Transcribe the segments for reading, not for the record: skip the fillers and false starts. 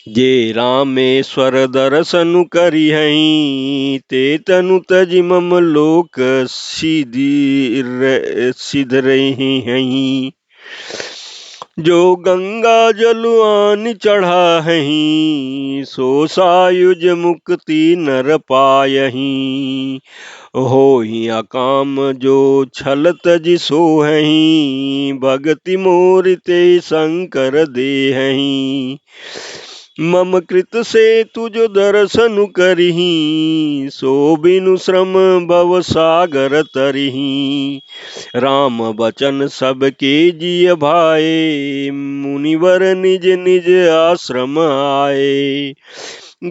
जे रामेश्वर दर्शनु करिहहि ते तनु तजि मम लोक सिध रहिहहि। जो गंगा जल आन चढ़ाहहि सो सायुज मुक्ति नर पायहि। होहि अकाम जो छल तजि सोहहि भगति मोर ते शंकर देहहि। मम कृत से तुझ दर्शन करिहि सो बिनु श्रम भव सागर तरिहि। राम बचन सबके जिय भाए मुनिवर निज निज आश्रम आए।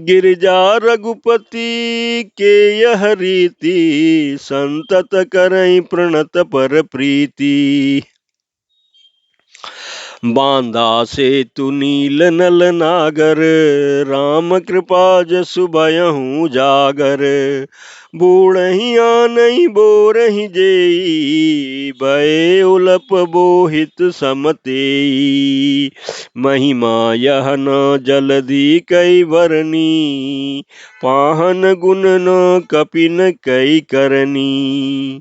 गिरिजा रघुपति के यह रीति संतत करई प्रणत पर प्रीति। बांधा से तु नील नल नागर राम कृपा जसु भयहु जागर। बूढ़हि आनहि बोरहि जेई भय उलप बोहित समतेई। महिमा यह न जलधि कई बरनी पाहन गुण न कपिन कई करनी।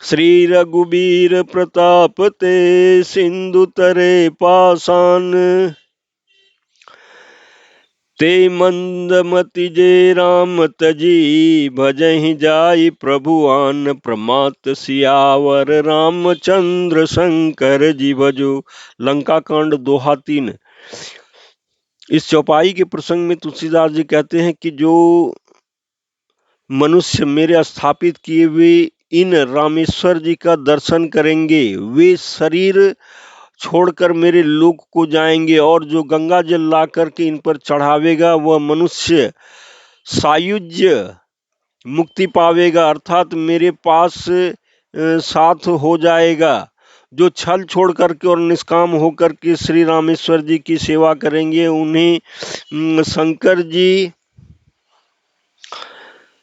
श्री रघुबीर प्रताप ते सिंधु तरे पाषाण ते मंदमति जे राम तजी भजहि जाई प्रभु आन प्रमात सियावर रामचंद्र शंकर जी भजो। लंका कांड दोहा 3। इस चौपाई के प्रसंग में तुलसीदास जी कहते हैं कि जो मनुष्य मेरे स्थापित किए हुए इन रामेश्वर जी का दर्शन करेंगे वे शरीर छोड़कर मेरे लोक को जाएंगे, और जो गंगा जल ला करके इन पर चढ़ावेगा वह मनुष्य सायुज्य मुक्ति पावेगा, अर्थात मेरे पास साथ हो जाएगा। जो छल छोड़ करके और निष्काम होकर के श्री रामेश्वर जी की सेवा करेंगे उन्हें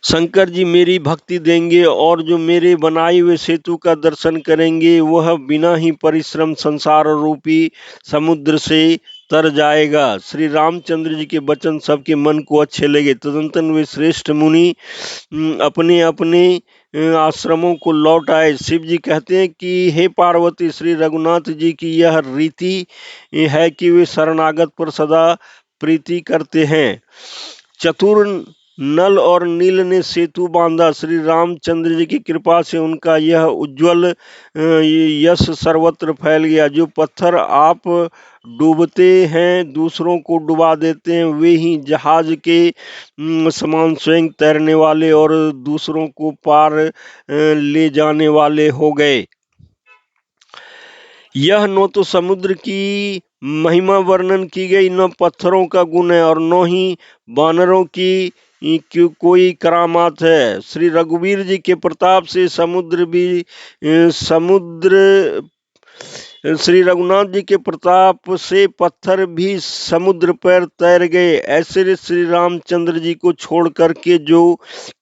शंकर जी मेरी भक्ति देंगे, और जो मेरे बनाए हुए सेतु का दर्शन करेंगे वह बिना ही परिश्रम संसार रूपी समुद्र से तर जाएगा। श्री रामचंद्र जी के वचन सबके मन को अच्छे लगे। तदंतन वे श्रेष्ठ मुनि अपने अपने आश्रमों को लौट आए। शिव जी कहते हैं कि हे पार्वती, श्री रघुनाथ जी की यह रीति है कि वे शरणागत पर सदा प्रीति करते हैं। चतुर नल और नील ने सेतु बांधा। श्री रामचंद्र जी की कृपा से उनका यह उज्जवल यश सर्वत्र फैल गया। जो पत्थर आप डूबते हैं दूसरों को डुबा देते हैं वे ही जहाज के समान स्वयं तैरने वाले और दूसरों को पार ले जाने वाले हो गए। यह न तो समुद्र की महिमा वर्णन की गई, न पत्थरों का गुण है, और न ही बानरों की कोई करामात है। श्री रघुवीर जी के प्रताप से श्री रघुनाथ जी के प्रताप से पत्थर भी समुद्र पर तैर गए। ऐसे श्री रामचंद्र जी को छोड़ करके जो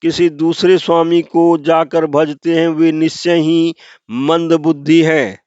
किसी दूसरे स्वामी को जाकर भजते हैं वे निश्चय ही मंद बुद्धि हैं।